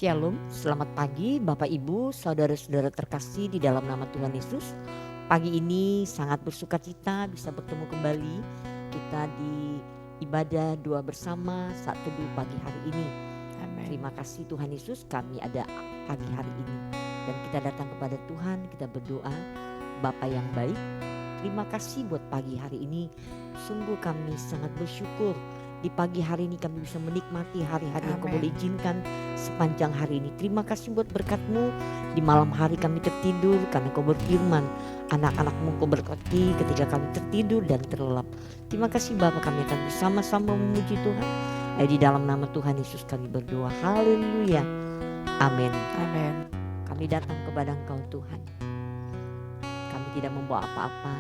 Shalom, selamat pagi Bapak Ibu, saudara-saudara terkasih di dalam nama Tuhan Yesus. Pagi ini sangat bersukacita bisa bertemu kembali kita di ibadah doa bersama saat teduh pagi hari ini. Amen. Terima kasih Tuhan Yesus, kami ada pagi hari ini dan kita datang kepada Tuhan, kita berdoa. Bapa yang baik, terima kasih buat pagi hari ini. Sungguh kami sangat bersyukur di pagi hari ini kami bisa menikmati hari-hari yang Kau boleh izinkan sepanjang hari ini. Terima kasih buat berkat-Mu. Di malam hari kami tertidur karena Kau berfirman, anak-anak-Mu Kau berkati ketika kami tertidur dan terlelap. Terima kasih Bapa, kami akan bersama-sama memuji Tuhan. Di dalam nama Tuhan Yesus kami berdoa. Haleluya. Amin. Amin. Kami datang kepada Engkau Tuhan. Kami tidak membawa apa-apa,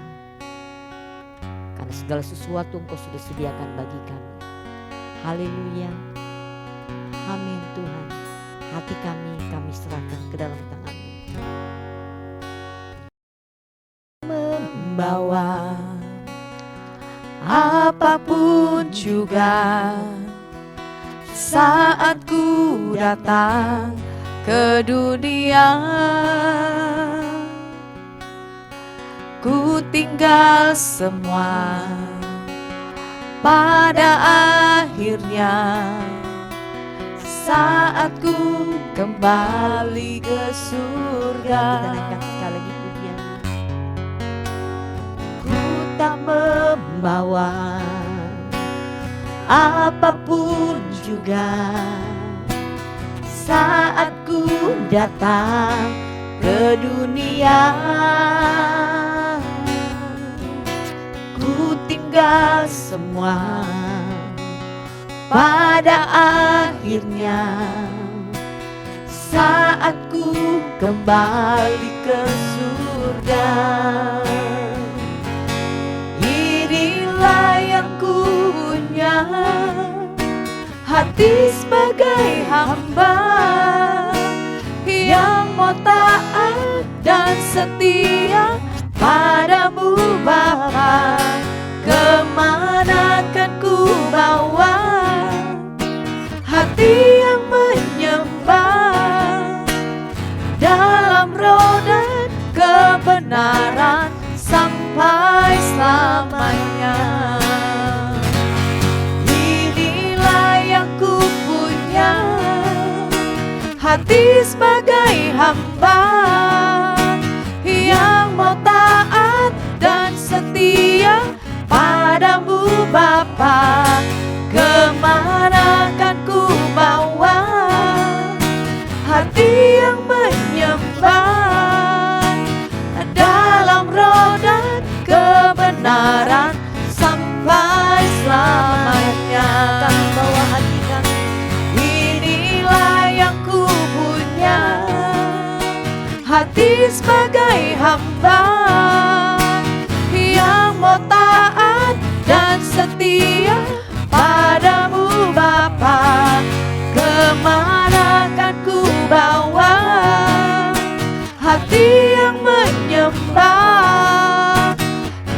karena segala sesuatu Engkau sudah sediakan bagi kami. Haleluya. Amin Tuhan. Hati kami serahkan ke dalam tangan-Mu. Membawa apapun juga saat ku datang ke dunia, ku tinggal semua. Pada akhirnya saat ku kembali ke surga, Kita naikkan sekali lagi pujian. ku tak membawa apapun juga saat ku datang ke dunia, ku tinggal semua. Pada akhirnya saat ku kembali ke surga, inilah yang ku punya, hati sebagai hamba yang mau taat dan setia padamu Bapa. Kemana kan ku bawa hati yang menyembah dalam roh dan kebenaran sampai selamanya. Inilah yang ku punya, hati sebagai hamba yang mau taat dan setia padamu Bapa. Kemana kan ku bawa hati yang menyembah dalam roh dan kebenaran sampai selamanya. Kami bawa hati kami. Inilah yang ku punya, hati sebagai hamba yang mau taat dan setia padamu Bapa. Kemana kan ku bawa hati yang menyembah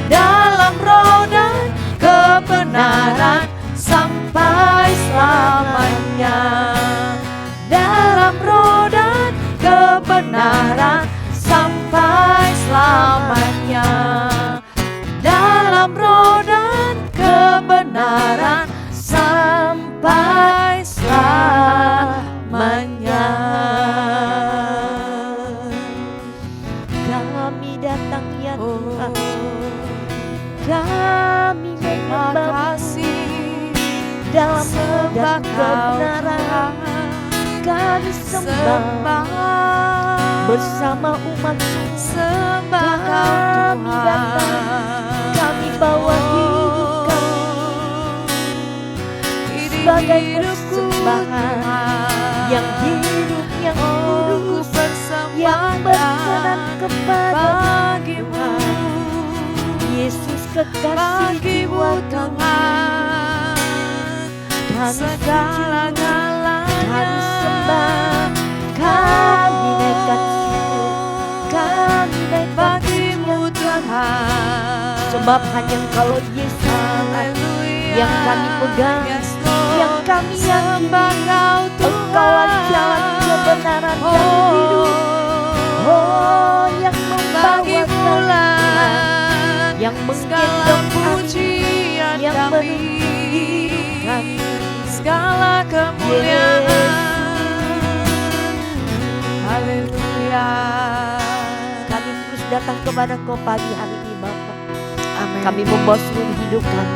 dalam roh dan kebenaran sampai selamanya. Dalam roh dan kebenaran sampai selamanya. Dalam roh dan kebenaran sampai selamanya. Kami datang ya Tuhan. Kami Terima menyembah kasih dalam sembah dan Kau kebenaran. Kami sembah bersama umat sembah Kau kami datang. Tuhan. Kami bawa hidup kami sebagai persembahan yang hidup, yang kudus, yang berkenan kepada-Mu. Yesus kekasih jiwa kami, kami segala-galanya kami sembah, kami naikkan syukur, kami naikkan bagimu Tuhan. sebab hanya kalau Yesus yang kami pegang, yang kami yakini, Engkaulah jalan kepada Engkau pagi hari ini Bapa. Amin. Kami membawa seluruh hidup kami,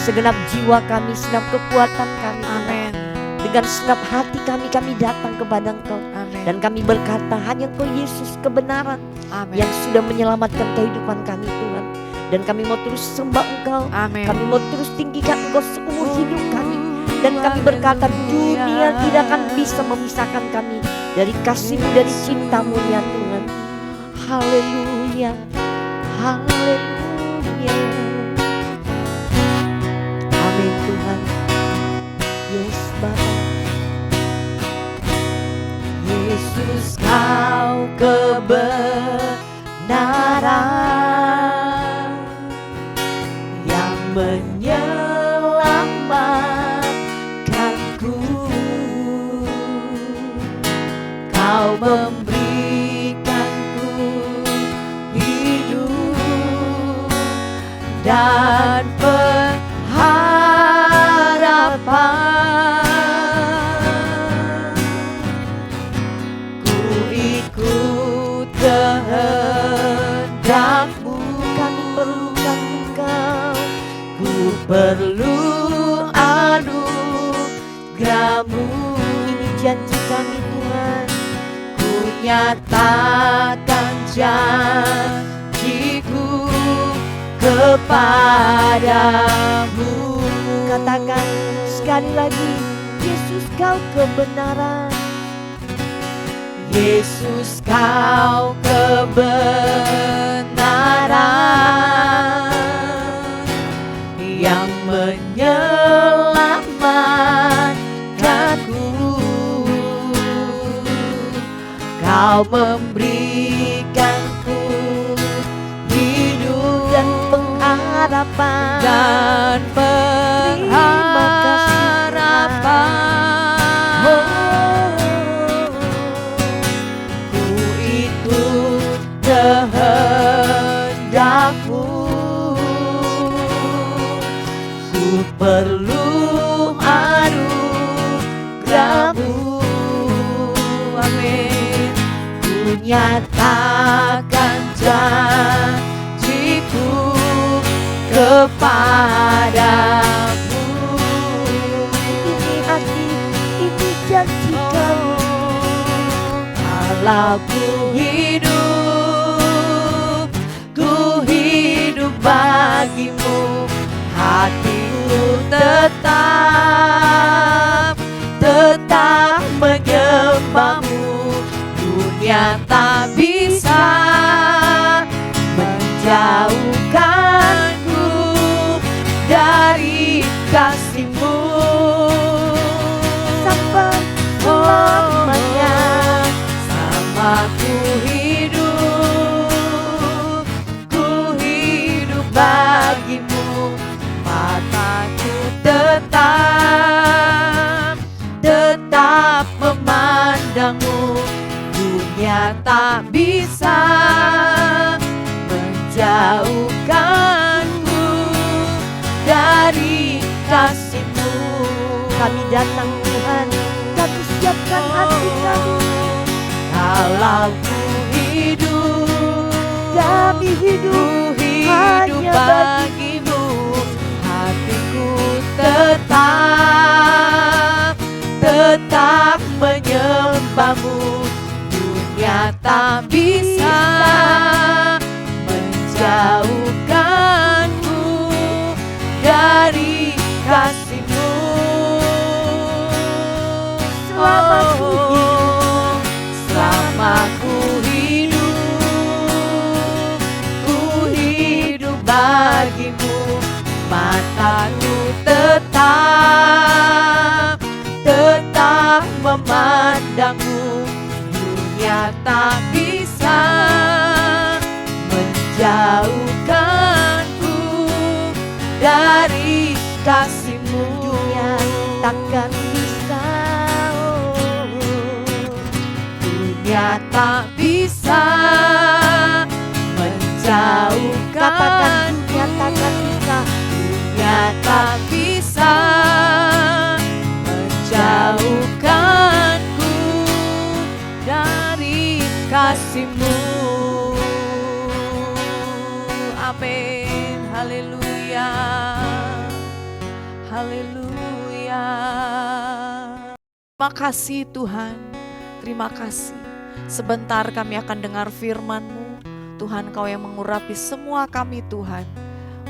segenap jiwa kami, segenap kekuatan kami, Amin. dengan segenap hati kami datang kepada Engkau. Amin. Dan kami berkata hanya Engkau Yesus kebenaran Amin. yang sudah menyelamatkan kehidupan kami Tuhan. Dan kami mau terus sembah Engkau, Amin. kami mau terus tinggikan Engkau seumur hidup kami. Dan kami berkata dunia tidak akan bisa memisahkan kami dari kasih-Mu, dari cinta-Mu ya Tuhan. Haleluya, haleluya. Amin Tuhan. Yes Bapa. Yesus Kau kebenaran yang menyelamatkanku. Kau memberikanku hidup dan pengharapan. Ku ikut kehendak-Mu, kami perlukan Engkau. Ku perlu anugerah-Mu, ini janji kami Tuhan. Ku nyatakan janjiku kepadamu. Katakan sekali lagi, Yesus Kau kebenaran. Yesus Kau kebenaran yang menyelamatkanku. Kau memberikanku hidup dan pengharapan. Dan pengharapan. Ku ikut kehendak-Mu. Ku perlu anugerah-Mu. Amin. Ku nyatakan janjiku kepadamu. Ini hati, ini janji kami. Kalau ku hidup bagi-Mu. Hatiku tetap menyembah-Mu. Dunia tak bisa menjauhkanku dari kasih-Mu. Sampai selamanya, sama ku hidup bagi-Mu. Mataku tetap memandang-Mu. Dunia tak bisa menjauhkanku dari kasih-Mu. Kami datang Tuhan, kami siapkan hati kami. Kalau ku kami hidup hanya bagi-Mu. Hatiku tetap menyembah-Mu. Dunia tak bisa menjauhkanku dari kasih-Mu. Selama ku hidup bagi-Mu. Mataku tetap memandang-Mu. Dunia tak bisa menjauhkanku dari kasih-Mu. Dunia takkan bisa, dunia tak bisa menjauhkan. Katakan dunia takkan bisa, dunia tak bisa menjauhkanku dari kasih-Mu. Haleluya. Terima kasih Tuhan, terima kasih. Sebentar kami akan dengar firman-Mu. Tuhan, Kau yang mengurapi semua kami Tuhan.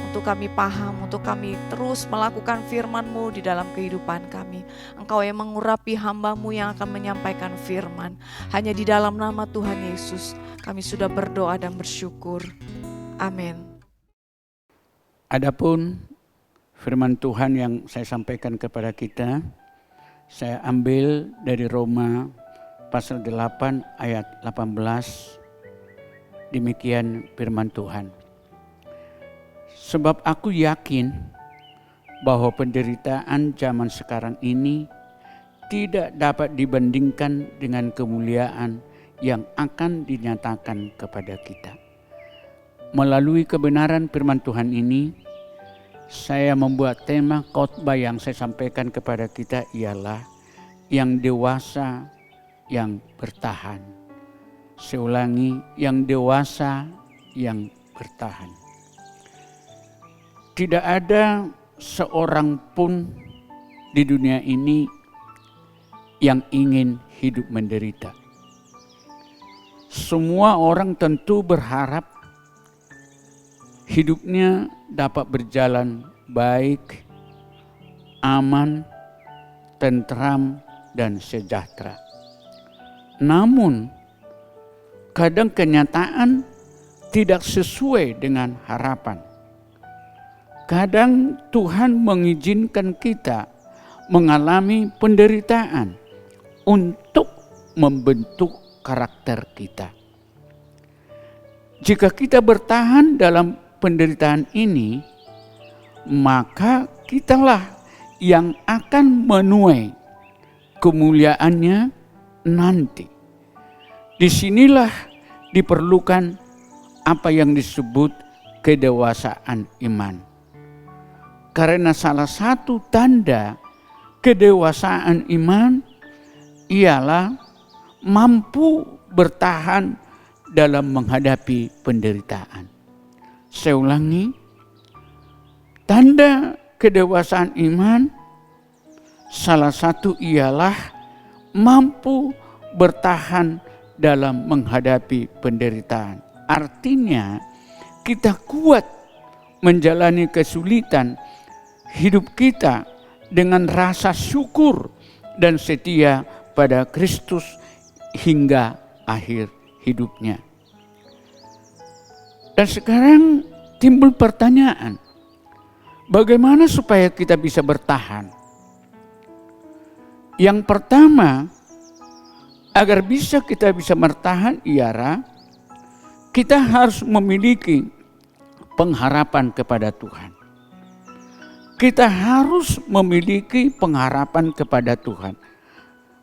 Untuk kami paham, untuk kami terus melakukan firman-Mu di dalam kehidupan kami. Engkau yang mengurapi hamba-Mu yang akan menyampaikan firman. Hanya di dalam nama Tuhan Yesus kami sudah berdoa dan bersyukur. Amin. Adapun firman Tuhan yang saya sampaikan kepada kita, saya ambil dari Roma pasal 8 ayat 18. Demikian firman Tuhan. Sebab aku yakin bahwa penderitaan zaman sekarang ini tidak dapat dibandingkan dengan kemuliaan yang akan dinyatakan kepada kita. Melalui kebenaran firman Tuhan ini, saya membuat tema khotbah yang saya sampaikan kepada kita ialah yang dewasa yang bertahan. Saya ulangi, yang dewasa yang bertahan. Tidak ada seorang pun di dunia ini yang ingin hidup menderita. Semua orang tentu berharap hidupnya dapat berjalan baik, aman, tentram, dan sejahtera. Namun, kadang kenyataan tidak sesuai dengan harapan. Kadang Tuhan mengizinkan kita mengalami penderitaan untuk membentuk karakter kita. Jika kita bertahan dalam penderitaan ini, maka kitalah yang akan menuai kemuliaannya nanti. Disinilah diperlukan apa yang disebut kedewasaan iman. Karena salah satu tanda kedewasaan iman ialah mampu bertahan dalam menghadapi penderitaan. Saya ulangi, tanda kedewasaan iman salah satu ialah mampu bertahan dalam menghadapi penderitaan. Artinya kita kuat menjalani kesulitan hidup kita dengan rasa syukur dan setia pada Kristus hingga akhir hidupnya. Dan sekarang timbul pertanyaan, bagaimana supaya kita bisa bertahan? Yang pertama, agar kita bisa bertahan ialah kita harus memiliki pengharapan kepada Tuhan. Kita harus memiliki pengharapan kepada Tuhan.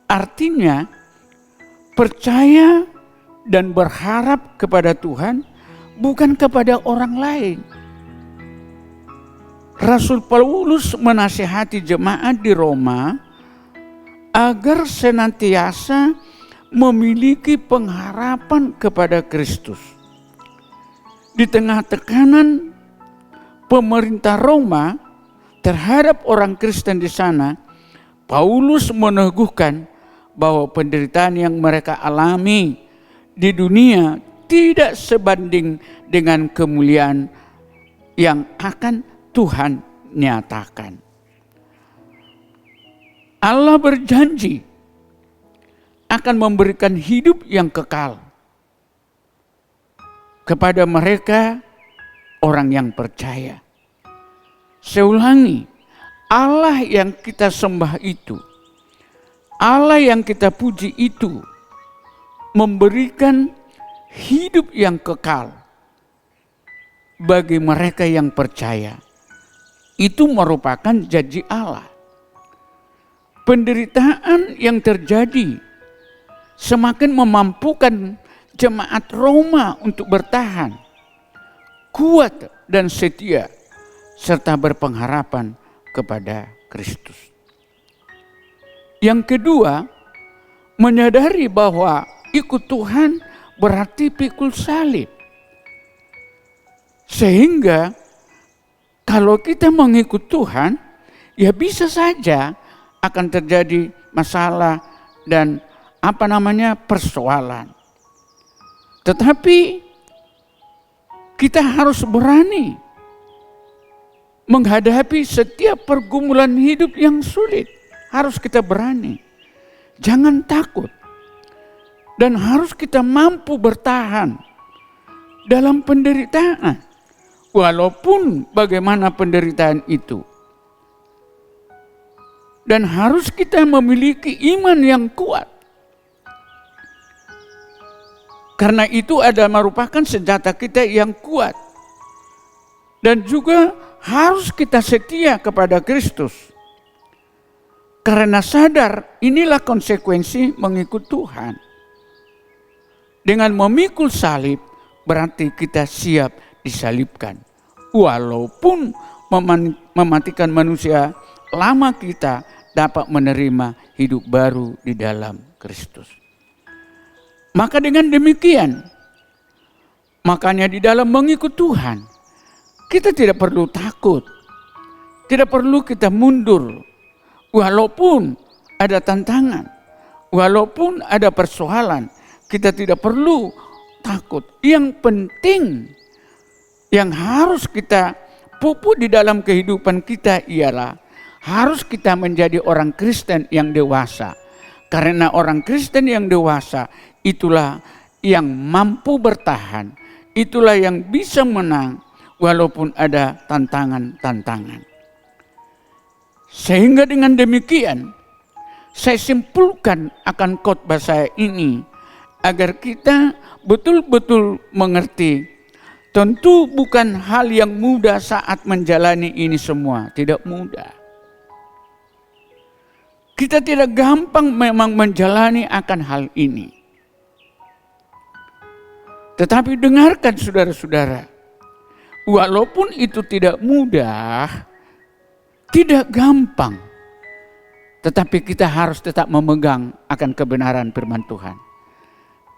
Artinya, percaya dan berharap kepada Tuhan bukan kepada orang lain. Rasul Paulus menasihati jemaat di Roma agar senantiasa memiliki pengharapan kepada Kristus. Di tengah tekanan pemerintah Roma terhadap orang Kristen di sana, Paulus meneguhkan bahwa penderitaan yang mereka alami di dunia tidak sebanding dengan kemuliaan yang akan Tuhan nyatakan. Allah berjanji akan memberikan hidup yang kekal kepada mereka orang yang percaya. Saya ulangi, Allah yang kita sembah itu, Allah yang kita puji itu memberikan hidup yang kekal bagi mereka yang percaya. Itu merupakan janji Allah. Penderitaan yang terjadi semakin memampukan jemaat Roma untuk bertahan, kuat dan setia, serta berpengharapan kepada Kristus. Yang kedua, menyadari bahwa ikut Tuhan berarti pikul salib. Sehingga kalau kita mengikut Tuhan, ya bisa saja akan terjadi masalah dan persoalan. Tetapi kita harus berani menghadapi setiap pergumulan hidup yang sulit. Harus kita berani. Jangan takut. Dan harus kita mampu bertahan dalam penderitaan. Walaupun bagaimana penderitaan itu. Dan harus kita memiliki iman yang kuat. Karena itu merupakan senjata kita yang kuat. Dan juga harus kita setia kepada Kristus. Karena sadar inilah konsekuensi mengikut Tuhan. Dengan memikul salib berarti kita siap disalibkan. Walaupun mematikan manusia lama, kita dapat menerima hidup baru di dalam Kristus. Maka dengan demikian, makanya di dalam mengikut Tuhan, kita tidak perlu takut. Tidak perlu kita mundur. Walaupun ada tantangan, walaupun ada persoalan, kita tidak perlu takut. Yang penting, yang harus kita pupuk di dalam kehidupan kita ialah harus kita menjadi orang Kristen yang dewasa. Karena orang Kristen yang dewasa itulah yang mampu bertahan, itulah yang bisa menang walaupun ada tantangan-tantangan. Sehingga dengan demikian saya simpulkan akan khotbah saya ini agar kita betul-betul mengerti. Tentu bukan hal yang mudah saat menjalani ini semua, tidak mudah. Kita tidak gampang memang menjalani akan hal ini. Tetapi dengarkan saudara-saudara, walaupun itu tidak mudah, tidak gampang, tetapi kita harus tetap memegang akan kebenaran firman Tuhan.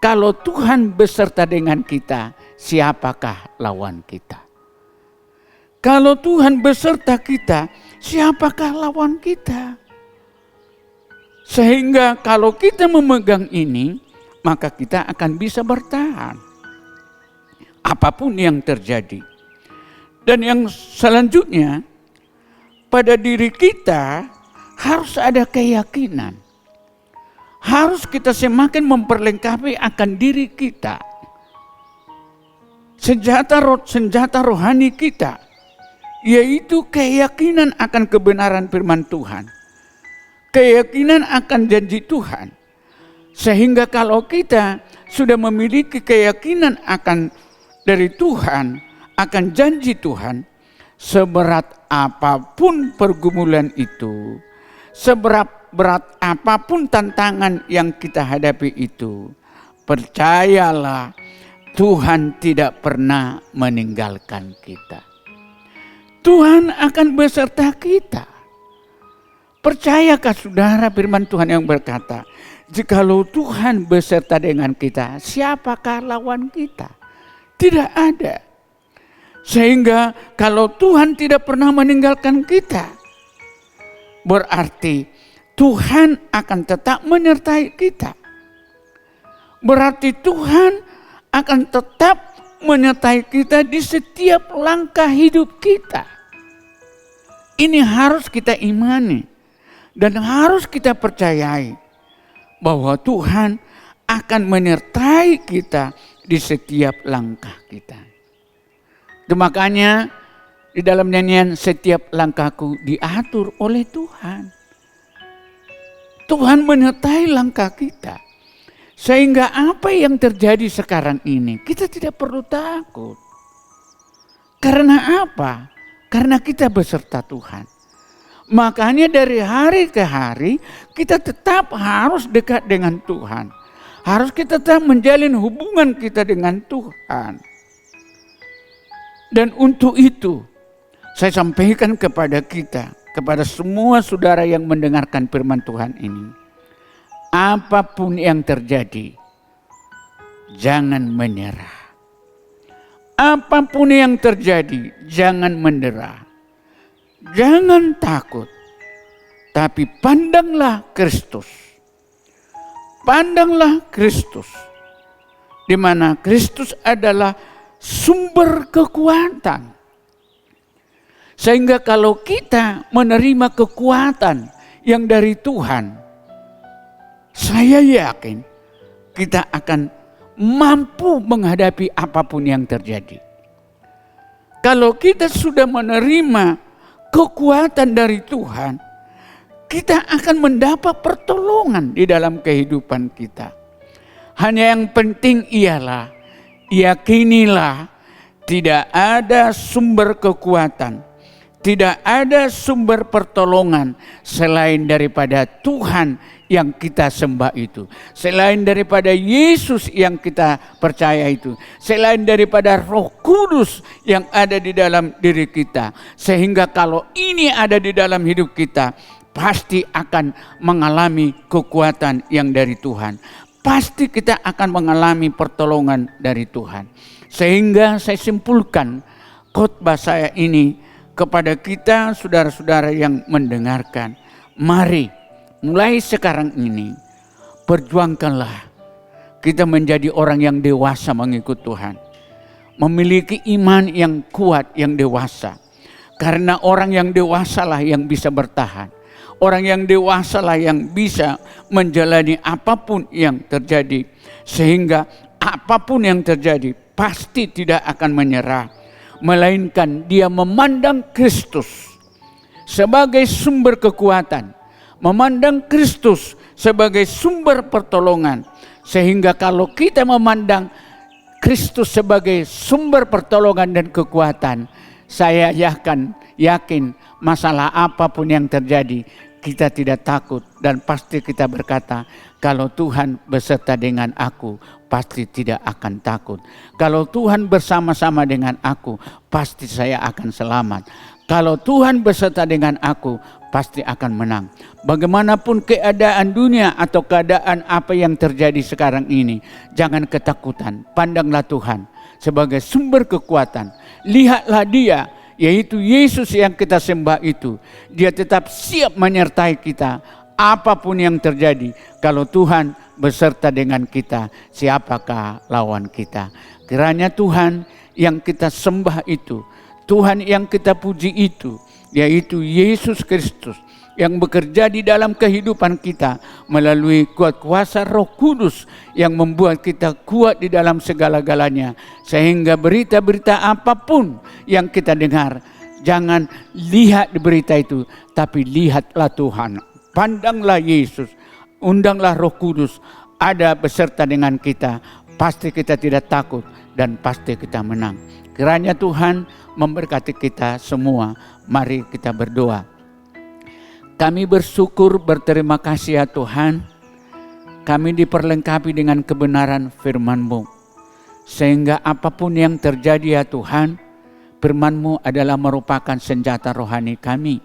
Kalau Tuhan beserta dengan kita, siapakah lawan kita? Kalau Tuhan beserta kita, siapakah lawan kita? Sehingga kalau kita memegang ini, maka kita akan bisa bertahan. Apapun yang terjadi. Dan yang selanjutnya, pada diri kita harus ada keyakinan. Harus kita semakin memperlengkapi akan diri kita. Senjata rohani kita, yaitu keyakinan akan kebenaran firman Tuhan. Keyakinan akan janji Tuhan. Sehingga kalau kita sudah memiliki keyakinan akan dari Tuhan, akan janji Tuhan, seberat apapun pergumulan itu, seberat apapun tantangan yang kita hadapi itu, percayalah Tuhan tidak pernah meninggalkan kita. Tuhan akan beserta kita. Percayakah saudara firman Tuhan yang berkata, jikalau Tuhan beserta dengan kita, siapakah lawan kita? Tidak ada. Sehingga kalau Tuhan tidak pernah meninggalkan kita, berarti Tuhan akan tetap menyertai kita. Berarti Tuhan akan tetap menyertai kita di setiap langkah hidup kita. Ini harus kita imani. Dan harus kita percayai bahwa Tuhan akan menyertai kita di setiap langkah kita. Itu makanya di dalam nyanyian setiap langkahku diatur oleh Tuhan. Tuhan menyertai langkah kita. Sehingga apa yang terjadi sekarang ini kita tidak perlu takut. Karena apa? Karena kita beserta Tuhan. Makanya dari hari ke hari kita tetap harus dekat dengan Tuhan. Harus kita tetap menjalin hubungan kita dengan Tuhan. Dan untuk itu saya sampaikan kepada kita, kepada semua saudara yang mendengarkan firman Tuhan ini. Apapun yang terjadi, jangan menyerah. Apapun yang terjadi, jangan menyerah. Jangan takut. tapi pandanglah Kristus. Pandanglah Kristus, di mana Kristus adalah sumber kekuatan. Sehingga kalau kita menerima kekuatan yang dari Tuhan, saya yakin kita akan mampu menghadapi apapun yang terjadi. Kalau kita sudah menerima kekuatan dari Tuhan, kita akan mendapat pertolongan di dalam kehidupan kita. Hanya yang penting ialah yakinilah tidak ada sumber kekuatan, tidak ada sumber pertolongan selain daripada Tuhan yang kita sembah itu. Selain daripada Yesus yang kita percaya itu. Selain daripada Roh Kudus yang ada di dalam diri kita. Sehingga kalau ini ada di dalam hidup kita, pasti akan mengalami kekuatan yang dari Tuhan. Pasti kita akan mengalami pertolongan dari Tuhan. Sehingga saya simpulkan khotbah saya ini kepada kita saudara-saudara yang mendengarkan. Mari mulai sekarang ini perjuangkanlah kita menjadi orang yang dewasa mengikut Tuhan. Memiliki iman yang kuat, yang dewasa. Karena orang yang dewasalah yang bisa bertahan. Orang yang dewasalah yang bisa menjalani apapun yang terjadi. Sehingga apapun yang terjadi pasti tidak akan menyerah. Melainkan dia memandang Kristus sebagai sumber kekuatan. Memandang Kristus sebagai sumber pertolongan. Sehingga kalau kita memandang Kristus sebagai sumber pertolongan dan kekuatan, saya yakin masalah apapun yang terjadi, kita tidak takut dan pasti kita berkata, kalau Tuhan beserta dengan aku, pasti tidak akan takut. Kalau Tuhan bersama-sama dengan aku, pasti saya akan selamat. Kalau Tuhan beserta dengan aku, pasti akan menang. Bagaimanapun keadaan dunia atau keadaan apa yang terjadi sekarang ini, jangan ketakutan. Pandanglah Tuhan sebagai sumber kekuatan. Lihatlah Dia, yaitu Yesus yang kita sembah itu. Dia tetap siap menyertai kita apapun yang terjadi. Kalau Tuhan beserta dengan kita, siapakah lawan kita? Kiranya Tuhan yang kita sembah itu, Tuhan yang kita puji itu, yaitu Yesus Kristus yang bekerja di dalam kehidupan kita melalui kuat kuasa Roh Kudus yang membuat kita kuat di dalam segala-galanya. Sehingga berita-berita apapun yang kita dengar, jangan lihat di berita itu, tapi lihatlah Tuhan. Pandanglah Yesus, undanglah Roh Kudus ada beserta dengan kita. Pasti kita tidak takut dan pasti kita menang. Kiranya Tuhan memberkati kita semua. Mari kita berdoa. Kami bersyukur, berterima kasih ya Tuhan. Kami diperlengkapi dengan kebenaran firman-Mu. Sehingga apapun yang terjadi ya Tuhan, firman-Mu adalah merupakan senjata rohani kami.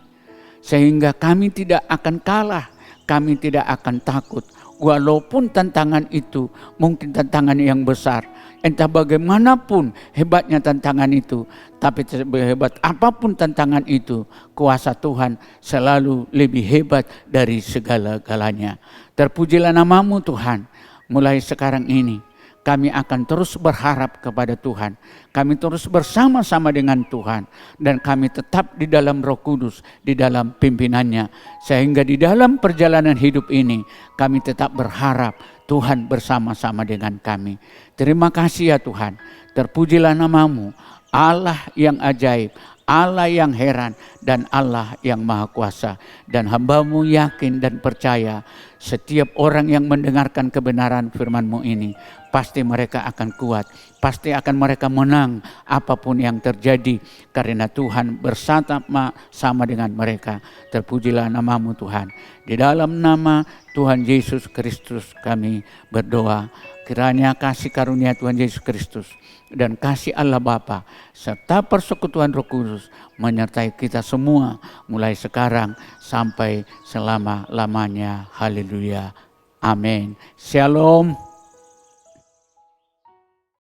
Sehingga kami tidak akan kalah, kami tidak akan takut. Walaupun tantangan itu mungkin tantangan yang besar. Entah bagaimanapun hebatnya tantangan itu. Tapi hebat apapun tantangan itu, kuasa Tuhan selalu lebih hebat dari segala-galanya. Terpujilah nama-Mu Tuhan. Mulai sekarang ini kami akan terus berharap kepada Tuhan. Kami terus bersama-sama dengan Tuhan. Dan kami tetap di dalam Roh Kudus, di dalam pimpinannya. Sehingga di dalam perjalanan hidup ini, kami tetap berharap Tuhan bersama-sama dengan kami. Terima kasih ya Tuhan. Terpujilah nama-Mu, Allah yang ajaib, Allah yang heran, dan Allah yang maha kuasa. Dan hamba-Mu yakin dan percaya setiap orang yang mendengarkan kebenaran firman-Mu ini, pasti mereka akan kuat, pasti akan mereka menang apapun yang terjadi. Karena Tuhan bersama dengan mereka. Terpujilah nama-Mu Tuhan. Di dalam nama Tuhan Yesus Kristus kami berdoa. Kiranya kasih karunia Tuhan Yesus Kristus dan kasih Allah Bapa serta persekutuan Roh Kudus menyertai kita semua mulai sekarang sampai selama-lamanya. Haleluya. Amin. Shalom.